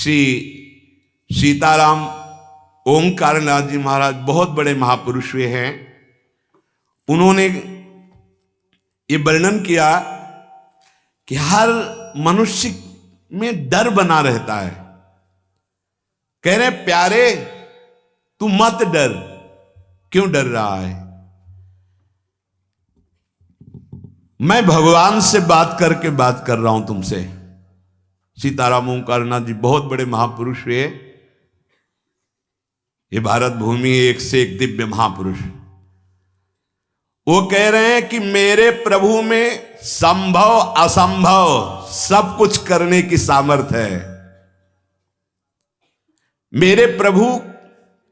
श्री सीताराम ओंकारनाथ जी महाराज बहुत बड़े महापुरुष हुए हैं। उन्होंने ये वर्णन किया कि हर मनुष्य में डर बना रहता है। कह रहे प्यारे तू मत डर, क्यों डर रहा है? मैं भगवान से बात करके बात कर रहा हूं तुमसे। सीताराम ओंकारनाथ जी बहुत बड़े महापुरुष हुए। ये भारत भूमि एक से एक दिव्य महापुरुष। वो कह रहे हैं कि मेरे प्रभु में संभव असंभव सब कुछ करने की सामर्थ्य है। मेरे प्रभु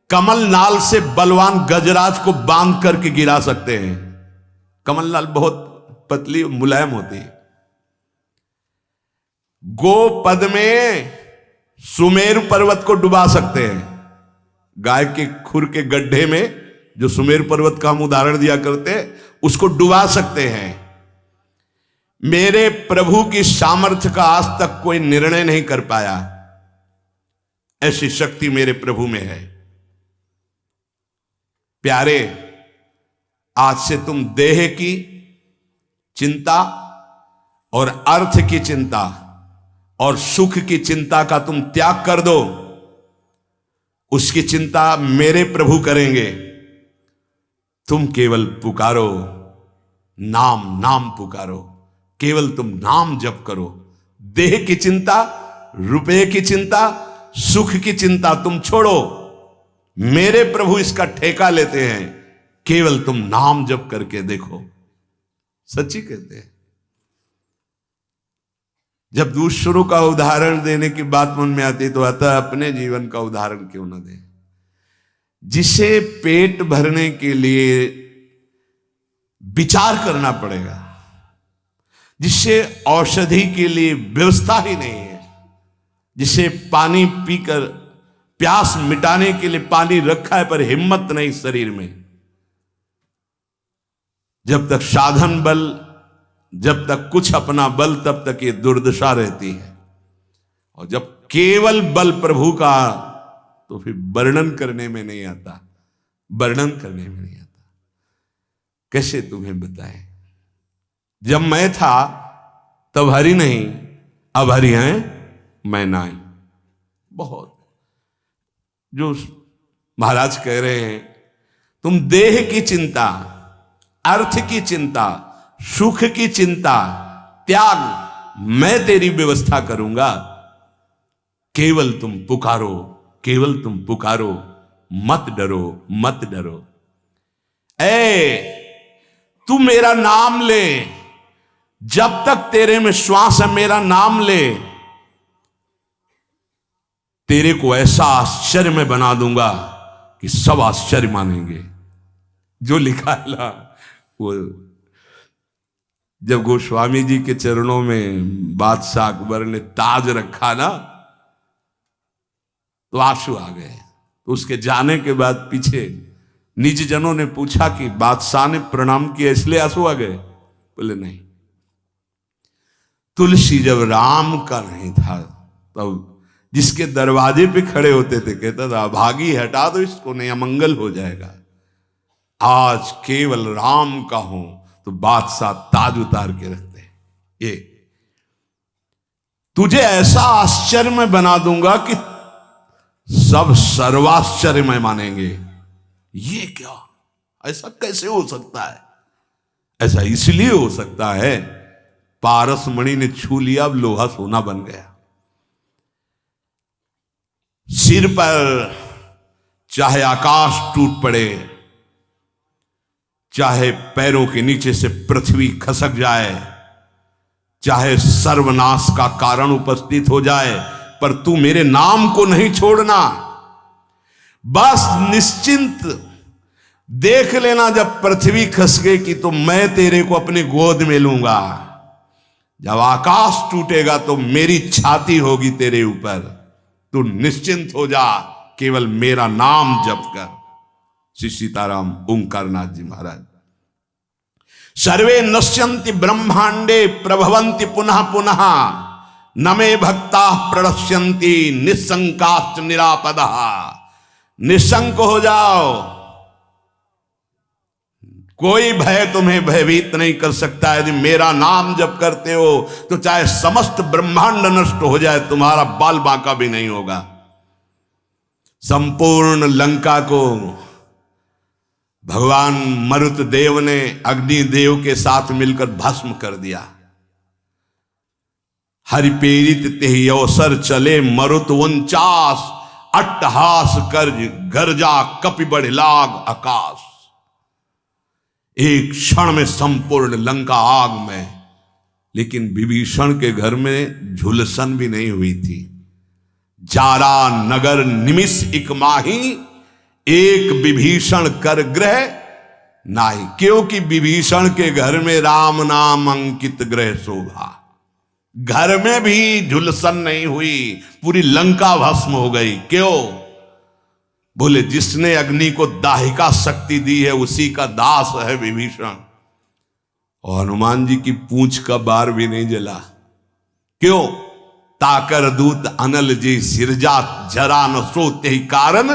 कमल नाल से बलवान गजराज को बांध करके गिरा सकते हैं। कमल नाल बहुत पतली मुलायम होती है। गोपद में सुमेरु पर्वत को डुबा सकते हैं। गाय के खुर के गड्ढे में जो सुमेरु पर्वत का हम उदाहरण दिया करते हैं, उसको डुबा सकते हैं। मेरे प्रभु की सामर्थ्य का आज तक कोई निर्णय नहीं कर पाया। ऐसी शक्ति मेरे प्रभु में है। प्यारे, आज से तुम देह की चिंता और अर्थ की चिंता और सुख की चिंता का तुम त्याग कर दो। उसकी चिंता मेरे प्रभु करेंगे। तुम केवल पुकारो, नाम नाम पुकारो, केवल तुम नाम जप करो। देह की चिंता, रुपए की चिंता, सुख की चिंता तुम छोड़ो। मेरे प्रभु इसका ठेका लेते हैं। केवल तुम नाम जप करके देखो। सच्ची कहते हैं। जब दूसरों का उदाहरण देने की बात मन में आती तो अतः अपने जीवन का उदाहरण क्यों न दें। जिसे पेट भरने के लिए विचार करना पड़ेगा, जिससे औषधि के लिए व्यवस्था ही नहीं है, जिसे पानी पीकर प्यास मिटाने के लिए पानी रखा है पर हिम्मत नहीं शरीर में, जब तक साधन बल, जब तक कुछ अपना बल, तब तक ये दुर्दशा रहती है। और जब केवल बल प्रभु का, तो फिर वर्णन करने में नहीं आता। वर्णन करने में नहीं आता। कैसे तुम्हें बताएं? जब मैं था तब हरि नहीं, अब हरि हैं मैं नाई। बहुत जो महाराज कह रहे हैं, तुम देह की चिंता, अर्थ की चिंता, सुख की चिंता त्याग, मैं तेरी व्यवस्था करूंगा। केवल तुम पुकारो, केवल तुम पुकारो, मत डरो, मत डरो। तू मेरा नाम ले, जब तक तेरे में श्वास है मेरा नाम ले, तेरे को ऐसा आश्चर्य में बना दूंगा कि सब आश्चर्य मानेंगे। जो लिखा है ना, वो जब गोस्वामी जी के चरणों में बादशाह अकबर ने ताज रखा ना, तो आंसू आ गए। तो उसके जाने के बाद पीछे निज जनों ने पूछा कि बादशाह ने प्रणाम किया इसलिए आंसू आ गए? बोले नहीं, तुलसी जब राम का नहीं था तब जिसके दरवाजे पे खड़े होते थे कहता था भागी हटा दो इसको, नहीं अमंगल हो जाएगा। आज केवल राम का हूं तो बादशाह ताज उतार के रखते हैं। ये तुझे ऐसा आश्चर्य में बना दूंगा कि सब सर्वाश्चर्य में मानेंगे। ये क्या, ऐसा कैसे हो सकता है? ऐसा इसलिए हो सकता है, पारस मणि ने छू लिया, अब लोहा सोना बन गया। सिर पर चाहे आकाश टूट पड़े, चाहे पैरों के नीचे से पृथ्वी खसक जाए, चाहे सर्वनाश का कारण उपस्थित हो जाए, पर तू मेरे नाम को नहीं छोड़ना। बस निश्चिंत देख लेना, जब पृथ्वी खस गई तो मैं तेरे को अपनी गोद में लूंगा। जब आकाश टूटेगा तो मेरी छाती होगी तेरे ऊपर। तू निश्चिंत हो जा, केवल मेरा नाम जप कर। श्री सीताराम ओंकारनाथ जी महाराज। सर्वे नश्यन्ति ब्रह्मांडे प्रभवन्ति पुनः पुनः, न मे भक्ता प्रणश्यन्ति निशंकाश्च निरापदः। निशंक हो जाओ, कोई भय तुम्हें भयभीत नहीं कर सकता। यदि मेरा नाम जप करते हो तो चाहे समस्त ब्रह्मांड नष्ट हो जाए, तुम्हारा बाल बांका भी नहीं होगा। संपूर्ण लंका को भगवान मरुत देव ने अग्निदेव के साथ मिलकर भस्म कर दिया। हरि प्रेरित तेहि अवसर चले मरुत 49 अट्टहास कर गर्जा कपि बढ़ लाग आकाश। एक क्षण में संपूर्ण लंका आग में। लेकिन विभीषण के घर में झुलसन भी नहीं हुई थी। जारा नगर निमिष इक माही, एक विभीषण कर ग्रह नाही। क्योंकि विभीषण के घर में राम नाम अंकित ग्रह शोभा। घर में भी झुलसन नहीं हुई, पूरी लंका भस्म हो गई। क्यों? बोले जिसने अग्नि को दाहिका शक्ति दी है उसी का दास है विभीषण। और हनुमान जी की पूंछ का बार भी नहीं जला। क्यों? ताकर दूत अनल जी सिरजा, जरा न सोते ही कारण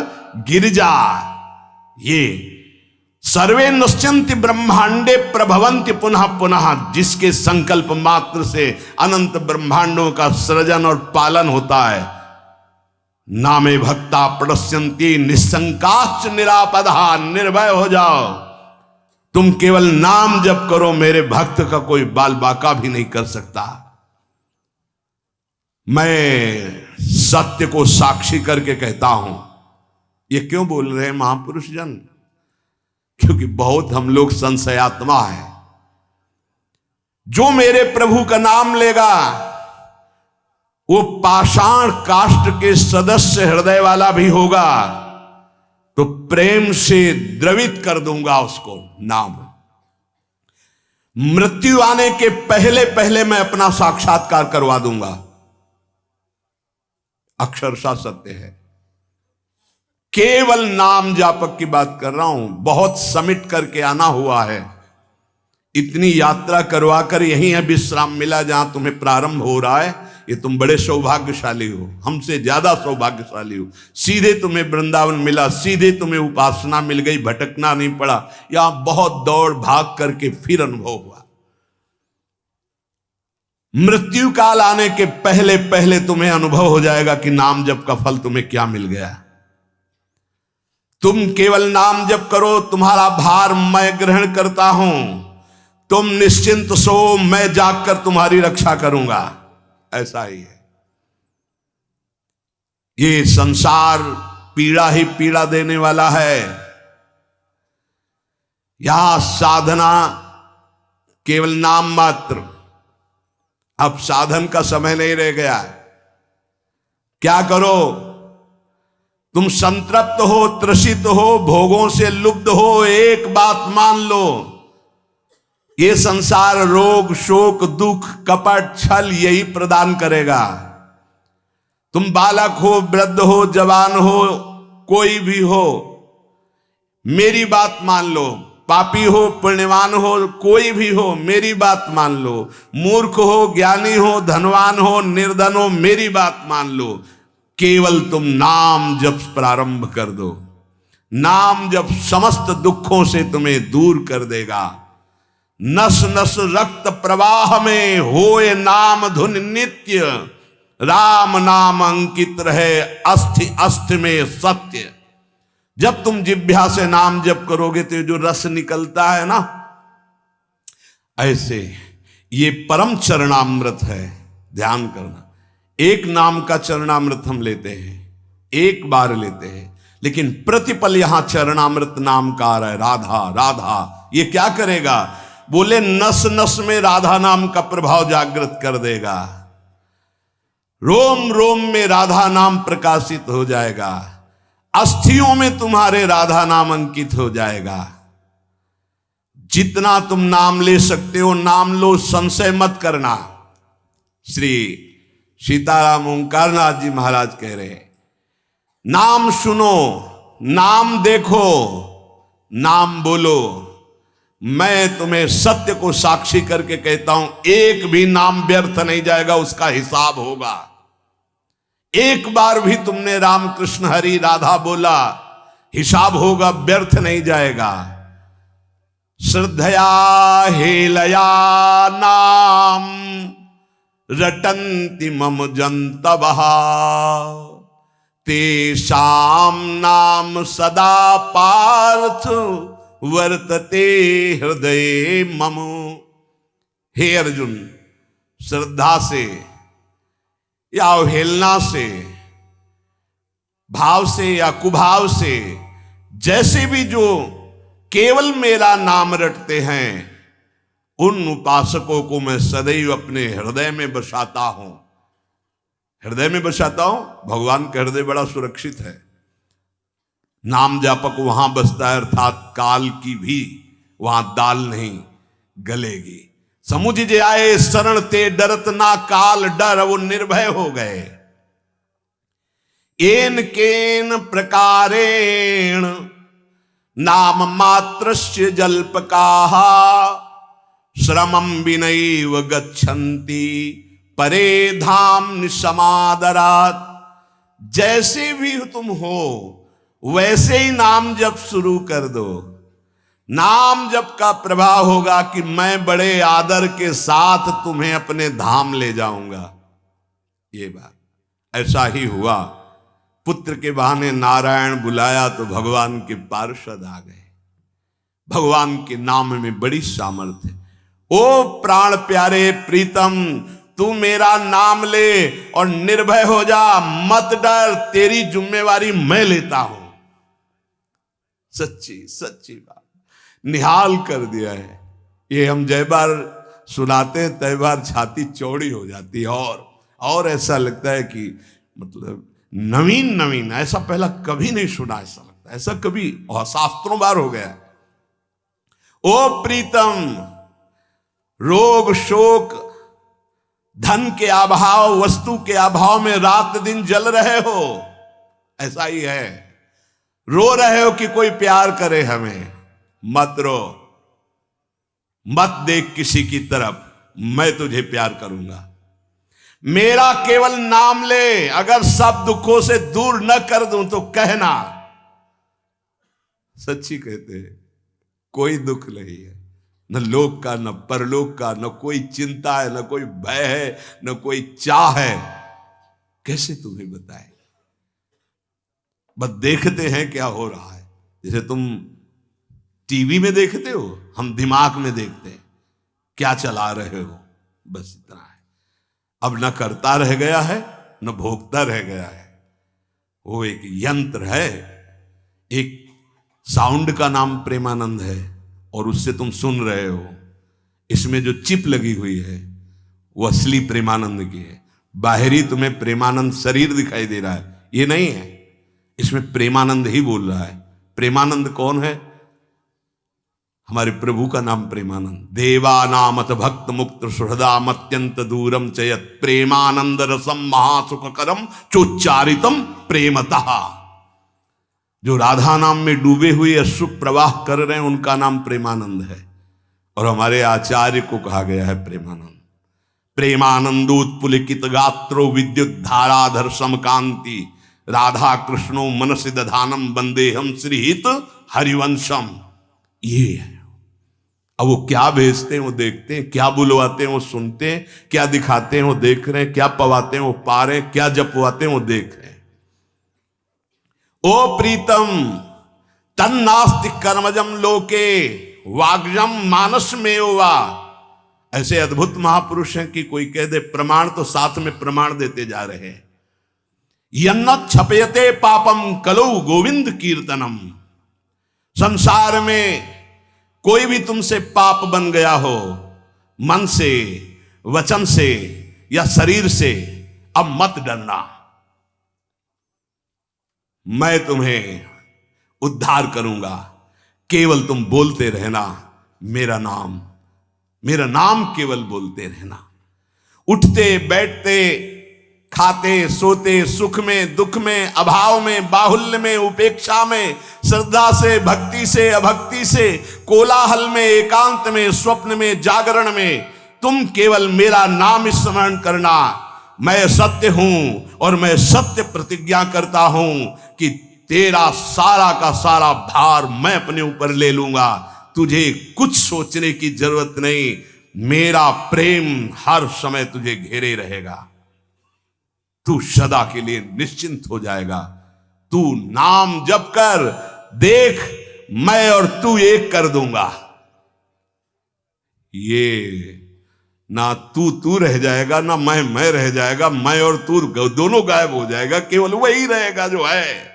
गिरजा। ये सर्वे नश्यन्ति ब्रह्मांडे प्रभवन्ति पुनः पुनः, जिसके संकल्प मात्र से अनंत ब्रह्मांडों का सृजन और पालन होता है। नामे भक्ता प्रणश्यन्ति निशंकाश्च निरापदः। निर्भय हो जाओ, तुम केवल नाम जप करो, मेरे भक्त का कोई बाल बाका भी नहीं कर सकता। मैं सत्य को साक्षी करके कहता हूं। ये क्यों बोल रहे हैं महापुरुष जन? क्योंकि बहुत हम लोग संशयात्मा है। जो मेरे प्रभु का नाम लेगा वो पाषाण काष्ठ के सदस्य हृदय वाला भी होगा, तो प्रेम से द्रवित कर दूंगा उसको नाम। मृत्यु आने के पहले पहले मैं अपना साक्षात्कार करवा दूंगा। अक्षरशः सत्य है। केवल नाम जापक की बात कर रहा हूं। बहुत समिट करके आना हुआ है। इतनी यात्रा करवाकर यहीं है विश्राम मिला जहां तुम्हें प्रारंभ हो रहा है। ये तुम बड़े सौभाग्यशाली हो, हमसे ज्यादा सौभाग्यशाली हो। सीधे तुम्हें वृंदावन मिला, सीधे तुम्हें उपासना मिल गई, भटकना नहीं पड़ा। यहां बहुत दौड़ भाग करके फिर अनुभव हुआ। मृत्यु काल आने के पहले पहले तुम्हें अनुभव हो जाएगा कि नाम जप का फल तुम्हें क्या मिल गया। तुम केवल नाम जप करो, तुम्हारा भार मैं ग्रहण करता हूं। तुम निश्चिंत सो, मैं जागकर तुम्हारी रक्षा करूंगा। ऐसा ही है। ये संसार पीड़ा ही पीड़ा देने वाला है। यहां साधना केवल नाम मात्र। अब साधन का समय नहीं रह गया। क्या करो? तुम संतृप्त हो, त्रसित हो, भोगों से लुब्ध हो, एक बात मान लो, ये संसार रोग शोक दुख कपट छल यही प्रदान करेगा। तुम बालक हो, वृद्ध हो, जवान हो, कोई भी हो, मेरी बात मान लो। पापी हो, पुण्यवान हो, कोई भी हो, मेरी बात मान लो। मूर्ख हो, ज्ञानी हो, धनवान हो, निर्धन हो, मेरी बात मान लो। केवल तुम नाम जप प्रारंभ कर दो। नाम जप समस्त दुखों से तुम्हें दूर कर देगा। नस नस रक्त प्रवाह में होए नाम धुन नित्य, राम नाम अंकित रहे अस्थि अस्थि में सत्य। जब तुम जिह्वा से नाम जप करोगे तो जो रस निकलता है ना, ऐसे ये परम चरणामृत है। ध्यान करना, एक नाम का चरणामृत हम लेते हैं, एक बार लेते हैं, लेकिन प्रतिपल यहां चरणामृत नाम का आ रहा है। राधा राधा, ये क्या करेगा? बोले नस नस में राधा नाम का प्रभाव जागृत कर देगा। रोम रोम में राधा नाम प्रकाशित हो जाएगा। अस्थियों में तुम्हारे राधा नाम अंकित हो जाएगा। जितना तुम नाम ले सकते हो नाम लो, संशय मत करना। श्री सीताराम ओंकारनाथ जी महाराज कह रहे हैं, नाम सुनो, नाम देखो, नाम बोलो, मैं तुम्हें सत्य को साक्षी करके कहता हूं, एक भी नाम व्यर्थ नहीं जाएगा, उसका हिसाब होगा। एक बार भी तुमने राम कृष्ण हरि राधा बोला, हिसाब होगा, व्यर्थ नहीं जाएगा। श्रद्धया हेलया नाम रटन्ति मम जन्तवः तेषां नाम सदा पार्थ वर्तते हृदय मम। हे अर्जुन, श्रद्धा से या अवहेलना से, भाव से या कुभाव से, जैसे भी जो केवल मेरा नाम रटते हैं, उन उपासकों को मैं सदैव अपने हृदय में बसाता हूं। हृदय में बसाता हूं। भगवान का हृदय बड़ा सुरक्षित है। नाम जापक वहां बसता है, अर्थात काल की भी वहां दाल नहीं गलेगी। समुझ जे आए शरण ते डरत ना काल डर, वो निर्भय हो गए। एन केन प्रकारेण नाम मात्रस्य जल्पकाः श्रमं विनैव गच्छन्ति परे धाम निसमादरात्। जैसे भी तुम हो वैसे ही नाम जप शुरू कर दो। नाम जप का प्रभाव होगा कि मैं बड़े आदर के साथ तुम्हें अपने धाम ले जाऊंगा। ये बात ऐसा ही हुआ। पुत्र के बहाने नारायण बुलाया तो भगवान के पार्षद आ गए। भगवान के नाम में बड़ी सामर्थ्य है। ओ प्राण प्यारे प्रीतम, तू मेरा नाम ले और निर्भय हो जा, मत डर, तेरी जिम्मेवारी मैं लेता हूं। सच्ची सच्ची बात निहाल कर दिया है। ये हम जय बार सुनाते हैं तय बार छाती चौड़ी हो जाती है, और ऐसा लगता है कि मतलब नवीन नवीन, ऐसा पहला कभी नहीं सुना। ऐसा लगता है ऐसा कभी शास्त्रों बार हो गया। ओ प्रीतम, रोग शोक धन के अभाव, वस्तु के अभाव में रात दिन जल रहे हो, ऐसा ही है। रो रहे हो कि कोई प्यार करे हमें, मत रो, मत देख किसी की तरफ, मैं तुझे प्यार करूंगा। मेरा केवल नाम ले, अगर सब दुखों से दूर न कर दूं तो कहना। सच्ची कहते हैं, कोई दुख नहीं है, न लोक का, न परलोक का, न कोई चिंता है, न कोई भय है, न कोई चाह है। कैसे तुम्हें बताए, बस देखते हैं क्या हो रहा है। जैसे तुम टीवी में देखते हो, हम दिमाग में देखते हैं क्या चला रहे हो, बस इतना है। अब न करता रह गया है, न भोगता रह गया है। वो एक यंत्र है, एक साउंड का नाम प्रेमानंद है, और उससे तुम सुन रहे हो। इसमें जो चिप लगी हुई है वो असली प्रेमानंद की है। बाहरी तुम्हें प्रेमानंद शरीर दिखाई दे रहा है, ये नहीं है। इसमें प्रेमानंद ही बोल रहा है। प्रेमानंद कौन है? हमारे प्रभु का नाम प्रेमानंद। देवानामत भक्त मुक्त सुहृदाम अत्यंत दूरम चयत प्रेमानंद रसम महासुखकरम चोच्चारितम प्रेमतः। जो राधा नाम में डूबे हुए अश्रु प्रवाह कर रहे हैं, उनका नाम प्रेमानंद है। और हमारे आचार्य को कहा गया है प्रेमानंद। प्रेमानंदोत्पुलिकित गात्रो विद्युत धाराधर समकांति राधा कृष्णो मनसि दधानम वंदेहम श्रीहित हरिवंशम। ये है। अब वो क्या भेजते हैं वो देखते हैं, क्या बुलवाते हैं वो सुनते हैं, क्या दिखाते हैं वो देख रहे हैं, क्या पवाते हैं वो पा रहे हैं, क्या जपवाते हैं वो देख रहे हैं। ओ प्रीतम, तन्नास्ति कर्मजम लोके वाग्जम मानस में वा। ऐसे अद्भुत महापुरुष हैं कि कोई कह दे प्रमाण तो साथ में प्रमाण देते जा रहे हैं। यन्न छपयते पापम कलौ गोविंद कीर्तनम। संसार में कोई भी तुमसे पाप बन गया हो, मन से, वचन से या शरीर से, अब मत डरना, मैं तुम्हें उद्धार करूंगा। केवल तुम बोलते रहना मेरा नाम, मेरा नाम केवल बोलते रहना। उठते बैठते खाते सोते, सुख में दुख में, अभाव में बाहुल्य में, उपेक्षा में, श्रद्धा से भक्ति से अभक्ति से, कोलाहल में एकांत में, स्वप्न में जागरण में, तुम केवल मेरा नाम स्मरण करना। मैं सत्य हूं और मैं सत्य प्रतिज्ञा करता हूं कि तेरा सारा का सारा भार मैं अपने ऊपर ले लूंगा। तुझे कुछ सोचने की जरूरत नहीं, मेरा प्रेम हर समय तुझे घेरे रहेगा। तू सदा के लिए निश्चिंत हो जाएगा। तू नाम जप कर देख, मैं और तू एक कर दूंगा। ये ना तू रह जाएगा, ना मैं रह जाएगा। मैं और तू दोनों गायब हो जाएगा, केवल वही रहेगा जो है।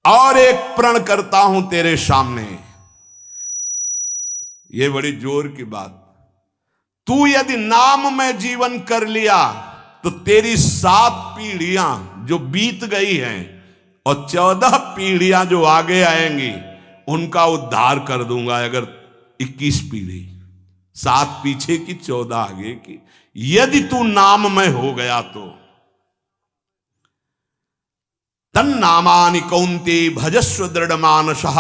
और एक प्रण करता हूं तेरे सामने, ये बड़ी जोर की बात। तू यदि नाम में जीवन कर लिया तो तेरी 7 पीढ़ियां जो बीत गई हैं और 14 पीढ़ियां जो आगे आएंगी उनका उद्धार कर दूंगा। अगर 21 पीढ़ी, 7 पीछे की 14 आगे की, यदि तू नाम में हो गया तो। तन्नामानि कौन्ते भजस्व दृढ़ मानसः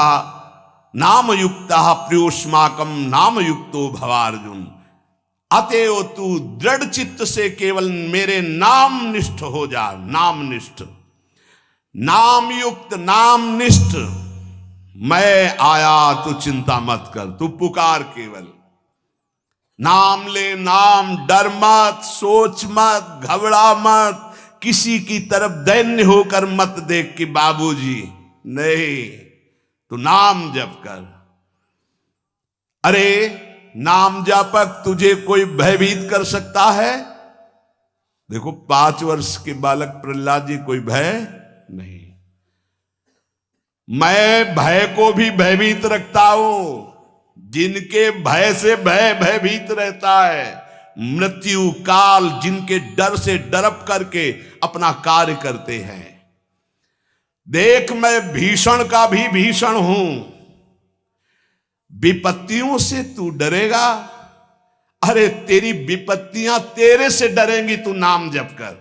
नाम युक्तः प्रियोष्माकम नाम युक्तो भवार्जुन। अतएव तू दृढ़ चित्त से केवल मेरे नाम निष्ठ हो जा। नाम निष्ठ, नाम युक्त, नाम निष्ठ। मैं आया, तू चिंता मत कर, तू पुकार केवल। नाम ले नाम, डर मत, सोच मत, घबरा मत, किसी की तरफ दैन्य होकर मत देख कि बाबूजी, नहीं, तू नाम जप कर। अरे नाम जापक तुझे कोई भयभीत कर सकता है? देखो 5 वर्ष के बालक प्रहलाद जी, कोई भय नहीं। मैं भय को भी भयभीत रखता हूं। जिनके भय से भय भयभीत रहता है, मृत्यु काल जिनके डर से डरप करके अपना कार्य करते हैं। देख, मैं भीषण का भी भीषण हूं। विपत्तियों से तू डरेगा? अरे तेरी विपत्तियां तेरे से डरेंगी, तू नाम जप कर।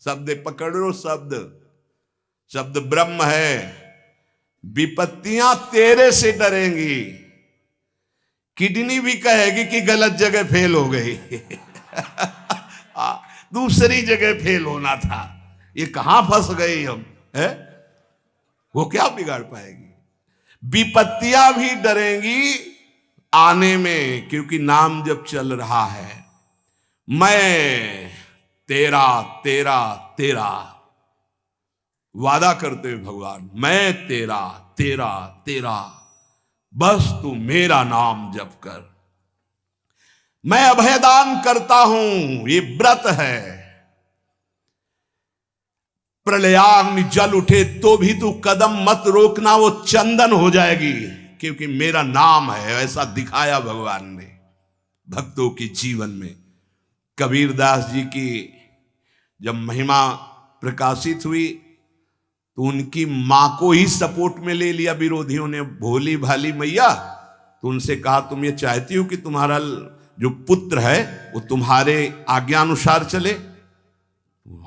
शब्द पकड़ लो, शब्द ब्रह्म है। विपत्तियां तेरे से डरेंगी। किडनी भी कहेगी कि गलत जगह फेल हो गई दूसरी जगह फेल होना था, ये कहां फंस गई हम, है? वो क्या बिगाड़ पाएगी? विपत्तियां भी डरेंगी आने में, क्योंकि नाम जब चल रहा है। मैं तेरा तेरा तेरा वादा करते हुए भगवान, मैं तेरा तेरा तेरा, बस तू मेरा नाम जप कर। मैं अभयदान करता हूं, ये व्रत है। प्रलयाग्नि जल उठे तो भी तू कदम मत रोकना, वो चंदन हो जाएगी, क्योंकि मेरा नाम है। ऐसा दिखाया भगवान ने भक्तों के जीवन में। कबीरदास जी की जब महिमा प्रकाशित हुई तो उनकी मां को ही सपोर्ट में ले लिया विरोधियों ने। भोली भाली मैया, तो उनसे कहा, तुम ये चाहती हो कि तुम्हारा जो पुत्र है वो तुम्हारे आज्ञानुसार चले?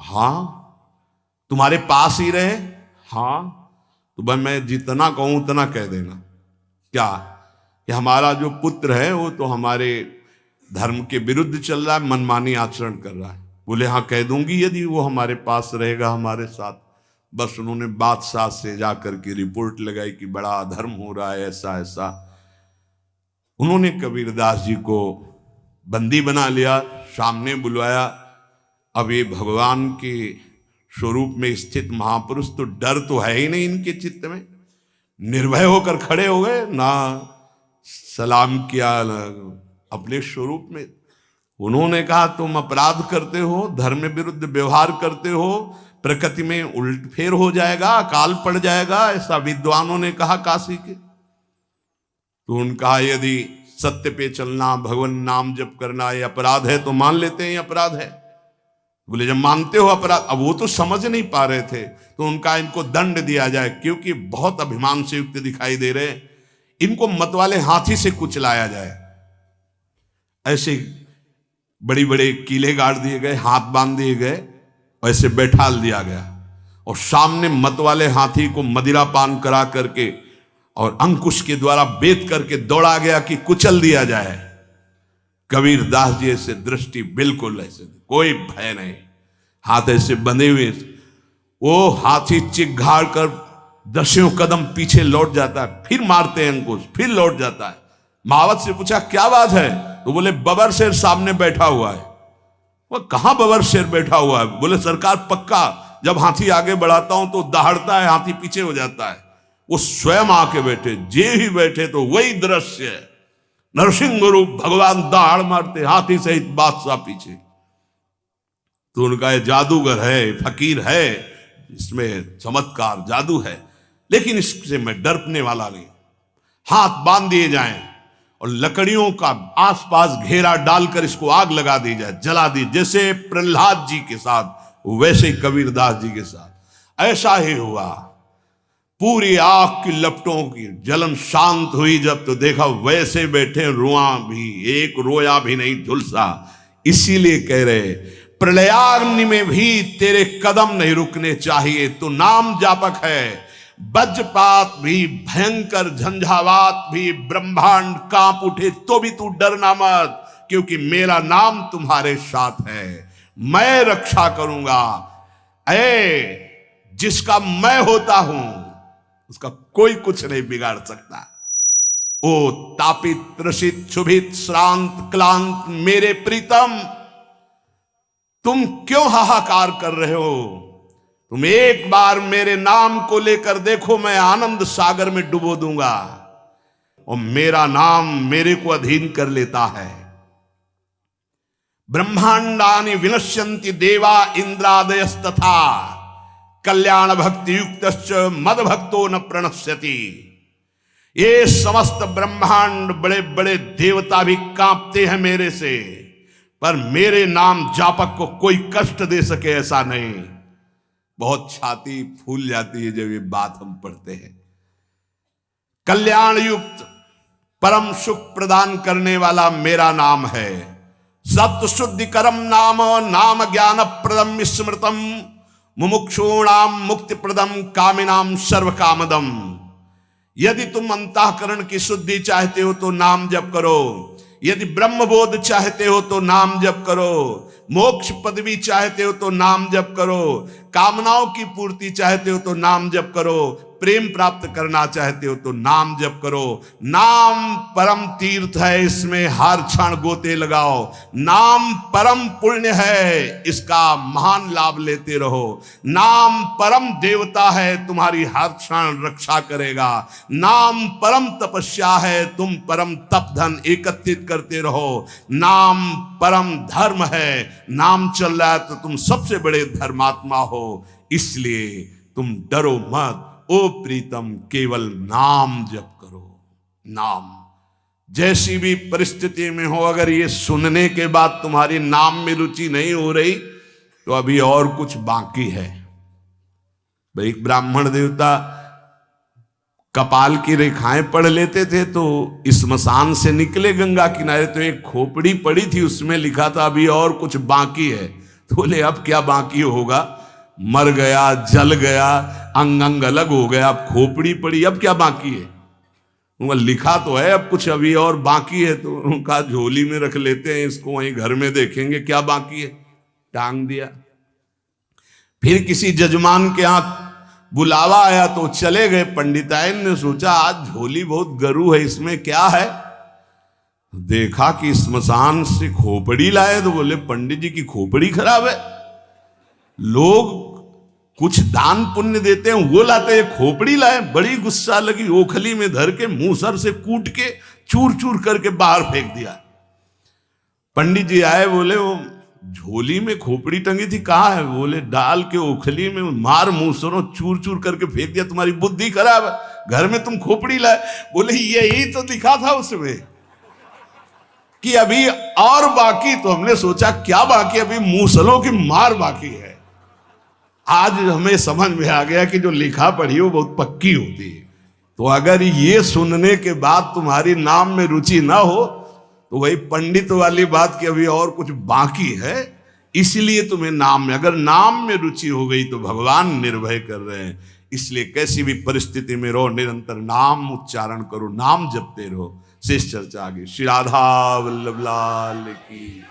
हाँ। तुम्हारे पास ही रहे? हाँ। तो भाई मैं जितना कहूं उतना कह देना। क्या कि हमारा जो पुत्र है वो तो हमारे धर्म के विरुद्ध चल रहा है, मनमानी आचरण कर रहा है। बोले हाँ कह दूंगी, यदि वो हमारे पास रहेगा हमारे साथ। बस उन्होंने बादशाह से जाकर के रिपोर्ट लगाई कि बड़ा अधर्म हो रहा है, ऐसा ऐसा। उन्होंने कबीरदास जी को बंदी बना लिया, सामने बुलवाया। अब ये भगवान के स्वरूप में स्थित महापुरुष, तो डर तो है ही नहीं इनके चित्त में। निर्भय होकर खड़े हो गए, ना सलाम किया अपने स्वरूप में। उन्होंने कहा, तुम अपराध करते हो, धर्म विरुद्ध व्यवहार करते हो, प्रकृति में उलटफेर हो जाएगा, अकाल पड़ जाएगा, ऐसा विद्वानों ने कहा काशी के। तो उनका यदि सत्य पे चलना, भगवान नाम जप करना ये अपराध है तो मान लेते हैं ये अपराध है। बोले जब मानते हो अपराध, अब वो तो समझ नहीं पा रहे थे, तो उनका इनको दंड दिया जाए, क्योंकि बहुत अभिमान से युक्त दिखाई दे रहे, इनको मतवाले हाथी से कुचलाया जाए। ऐसे बड़ी बड़े कीले गाड़ दिए गए, हाथ बांध दिए गए, वैसे बैठाल दिया गया और सामने मत वाले हाथी को मदिरा पान करा करके और अंकुश के द्वारा बेत करके दौड़ा गया कि कुचल दिया जाए। कबीर दास जी ऐसे दृष्टि बिल्कुल ऐसे, कोई भय नहीं, हाथ ऐसे बंधे हुए, वो हाथी चिघाड़ कर 10 कदम पीछे लौट जाता है, फिर मारते हैं अंकुश, फिर लौट जाता है। महावत से पूछा क्या बात है, तो बोले बबर शेर सामने बैठा हुआ है। वो कहां बबर शेर बैठा हुआ है? बोले सरकार पक्का जब हाथी आगे बढ़ाता हूं तो दहाड़ता है, हाथी पीछे हो जाता है। वो स्वयं आके बैठे, जे ही बैठे तो वही दृश्य है, नरसिंह रूप भगवान दहाड़ मारते, हाथी सहित बादशाह पीछे। तो उनका ये जादूगर है, फकीर है, इसमें चमत्कार जादू है, लेकिन इससे मैं डरने वाला नहीं। हाथ बांध दिए जाएं और लकड़ियों का आसपास घेरा डालकर इसको आग लगा दी जाए, जला दी, जैसे प्रहलाद जी के साथ वैसे ही कबीरदास जी के साथ ऐसा ही हुआ। पूरी आग की लपटों की जलन शांत हुई जब, तो देखा वैसे बैठे, रुआ भी एक रोया भी नहीं झुलसा। इसीलिए कह रहे प्रलयाग्नि में भी तेरे कदम नहीं रुकने चाहिए, तू नाम जापक है। वज्रपात भी, भयंकर झंझावात भी, ब्रह्मांड कांप उठे तो भी तू डरना मत, क्योंकि मेरा नाम तुम्हारे साथ है, मैं रक्षा करूंगा। जिसका मैं होता हूं उसका कोई कुछ नहीं बिगाड़ सकता। ओ तापित त्रसित क्षुभित श्रांत क्लांत मेरे प्रीतम, तुम क्यों हाहाकार कर रहे हो? तुम एक बार मेरे नाम को लेकर देखो, मैं आनंद सागर में डुबो दूंगा। और मेरा नाम मेरे को अधीन कर लेता है। ब्रह्मांडानि विनश्यन्ति देवा इंद्रादयस्तथा, कल्याण भक्ति युक्तश्च मद भक्तो न प्रणश्यति। ये समस्त ब्रह्मांड, बड़े बड़े देवता भी कांपते हैं मेरे से, पर मेरे नाम जापक को कोई कष्ट दे सके ऐसा नहीं। बहुत छाती फूल जाती है जब ये बात हम पढ़ते हैं। कल्याण युक्त परम सुख प्रदान करने वाला मेरा नाम है। सत्य शुद्धिकरम नाम, नाम ज्ञान प्रदम स्मृतम, मुमुक्षूणाम मुक्ति प्रदम, कामिनाम सर्व कामदम। यदि तुम अंतःकरण की शुद्धि चाहते हो तो नाम जप करो, यदि ब्रह्मबोध चाहते हो तो नाम जप करो, मोक्ष पदवी चाहते हो तो नाम जप करो, कामनाओं की पूर्ति चाहते हो तो नाम जप करो, प्रेम प्राप्त करना चाहते हो तो नाम जप करो। नाम परम तीर्थ है, इसमें हर क्षण गोते लगाओ। नाम परम पुण्य है, इसका महान लाभ लेते रहो। नाम परम देवता है, तुम्हारी हर क्षण रक्षा करेगा। नाम परम तपस्या है, तुम परम तप धन एकत्रित करते रहो। नाम परम धर्म है, नाम चल रहा है तो तुम सबसे बड़े धर्मात्मा हो, इसलिए तुम डरो मत। ओ प्रीतम, केवल नाम जप करो। नाम जैसी भी परिस्थिति में हो, अगर ये सुनने के बाद तुम्हारी नाम में रुचि नहीं हो रही तो अभी और कुछ बाकी है। भाई ब्राह्मण देवता कपाल की रेखाएं पढ़ लेते थे, तो स्मशान से निकले गंगा किनारे तो एक खोपड़ी पड़ी थी, उसमें लिखा था अभी और कुछ बाकी है। तो बोले अब क्या बाकी होगा? मर गया, जल गया, अंग अंग अलग हो गया, अब खोपड़ी पड़ी, अब क्या बाकी है? उनका लिखा तो है अब कुछ अभी और बाकी है, तो उनका झोली में रख लेते हैं, इसको वहीं घर में देखेंगे क्या बाकी है, टांग दिया। फिर किसी जजमान के यहाँ बुलावा आया तो चले गए। पंडिताइन ने सोचा आज झोली बहुत गरू है, इसमें क्या है? देखा कि स्मशान से खोपड़ी लाए, तो बोले पंडित जी की खोपड़ी खराब है। लोग कुछ दान पुण्य देते हैं, वो लाते हैं, खोपड़ी लाए। बड़ी गुस्सा लगी, ओखली में धर के मूसर से कूट के चूर चूर करके बाहर फेंक दिया। पंडित जी आए, बोले वो झोली में खोपड़ी टंगी थी, कहाँ है? बोले डाल के ओखली में मार मूसरों चूर चूर करके फेंक दिया, तुम्हारी बुद्धि खराब है, घर में तुम खोपड़ी लाए। बोले यही तो लिखा था उसमें कि अभी और बाकी। तो हमने सोचा क्या बाकी? अभी मूसलों की मार बाकी है। आज हमें समझ में आ गया कि जो लिखा पढ़ी वो बहुत पक्की होती है। तो अगर ये सुनने के बाद तुम्हारी नाम में रुचि ना हो तो वही पंडित वाली बात कि अभी और कुछ बाकी है, इसलिए तुम्हें नाम में, अगर नाम में रुचि हो गई तो भगवान निर्भय कर रहे हैं। इसलिए कैसी भी परिस्थिति में रहो, निरंतर नाम उच्चारण करो, नाम जपते रहो। शेष चर्चा आगे। श्री राधा वल्लभ लाल की।